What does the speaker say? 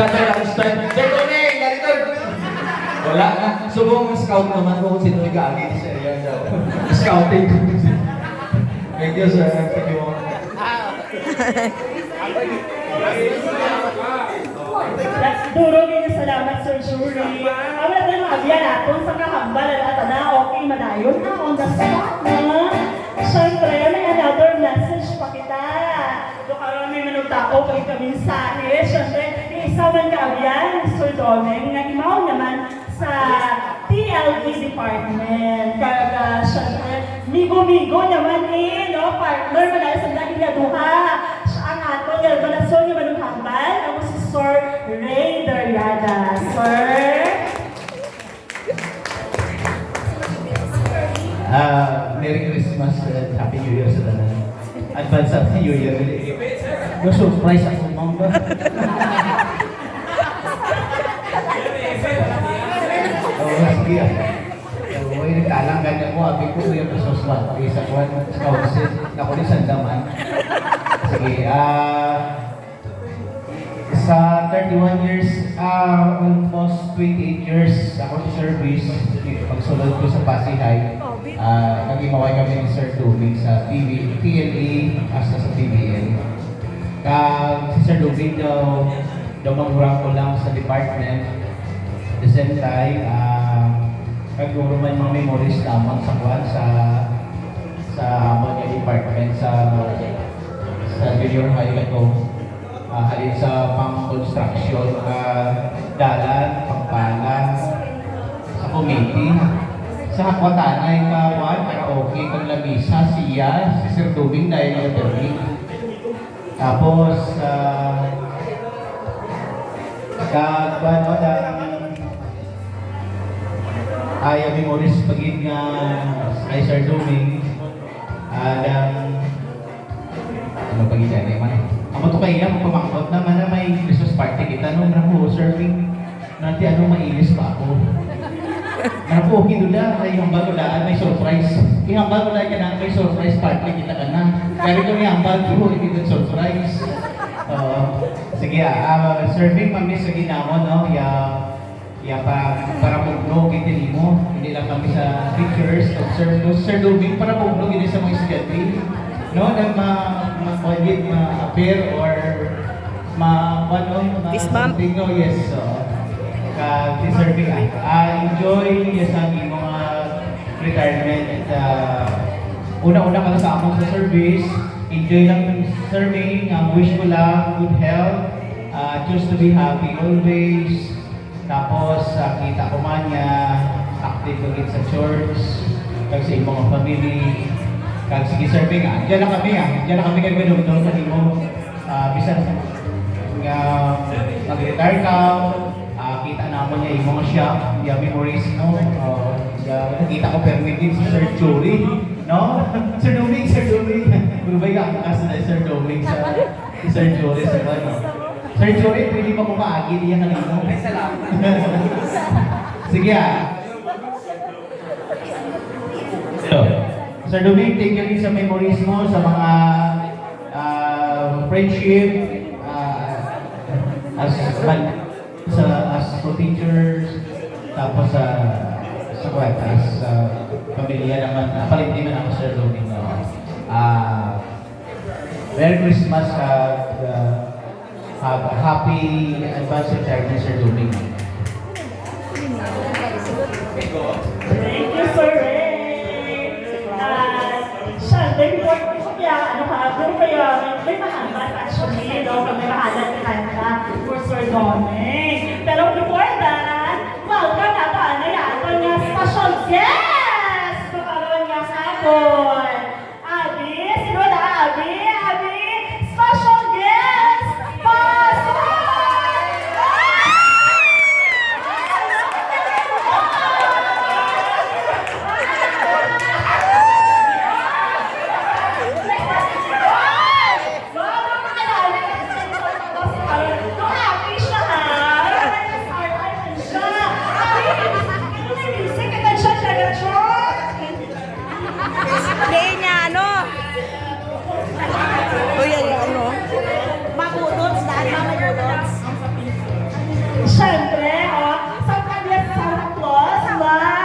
Ganda lang start. Sir Tony, ganito. Wala na. Subong scout naman kung sino yung gagi sa area. Scouting. Thank you, sir. Thank you. Duro din salamat, Sir Jury. Ang wala na mga natin sa kahambal at na okay madayon na on the spot na. Siyempre, may another message pa kita. Doon may manutao kay kaminsahe. Siyempre, isa man kaabyan, Sir Domeng, na imaw naman sa TLE Department. Kaya, siyempre, migo-migo naman no? Partner, manalo sa dahil duha. Siya ang ato, yung balasyon yung manuhambal. Ako si Sir Ray Dariada. Sir? Merry Christmas and Happy New Year sa tanan. Advance Happy New Year. No surprise ako mong ba? Oo, sige. Oo, nagtalang ganyan mo. Abi ko yung kasuswat. Isa ko ang scouts. Ako ni Sandaman. Sige, sa 31 years, almost 28 years ako sa service, pagsulod ko sa Pasihay, nag-imaway kami ni Sir Dubig sa PLE hasta sa PBL. Si Sir Dubig daw magurang ko lang sa department. At the same time, kaguro man mga memories lamang sa kwan sa mga department sa junior high ko. Halin sa pang-construction, dalan, pangpalan, sa committee, sa hakwatanay, karaoke, kang lamisa, siya, si Sir Dubing dahil yung attorney. Tapos, ayaw memories pagin nga kay Sir Dubing, ano pagin dyan, man? Ang matukay yan, pamangkot naman na may Christmas party kita. Nung naku, serving nanti ano mainis pa ako. Naku, okay doon ay hambal ko daan, may surprise. Ihambal ko daan ka na, may surprise party kita ka na. Kaya ito may hambal ko, hindi doon surprise. Sige, serving kami sa ginamo, no? Para pugno, kitili mo. Hindi lang kami sa pictures. Sir Dubing, para pugno, hindi sa mga estudyante. No, na ma-appoint, ma-appear or something, no, yes. So, deserving enjoy yes ang mga retirement at una-una ka sa among sa service. Enjoy lang yung serving. Wish ko lang good health. Choose to be happy always. Tapos, kita ko man niya active ulit sa church, kag sa imong family. Kag sige serving diyan na kami diyan na kami kay Benugdon sa imo bisan nga mag-retire ka, kita naman niya imong shop, memories, no? Nakita ko permitted si Sir Jury, no? Sir Doming, gulubay ka kasi na Sir Doming sa Sir Jury sa no? Sir Jury, pwede pa ko maagi niya kanino? Salamat. Sige Sir Doming, thank you rin sa memories mo, sa mga friendship, as co-teachers, tapos as pamilya naman, palit din naman ako Sir Doming. Merry Christmas at happy advance retirement Sir Doming. Thank you, Sir Ray. Before ko kaya, may mahangat actually, no? May mahangat kanta for Sir Domeng. Pero before that, welcome na to, ano yan? Ito nga special guest!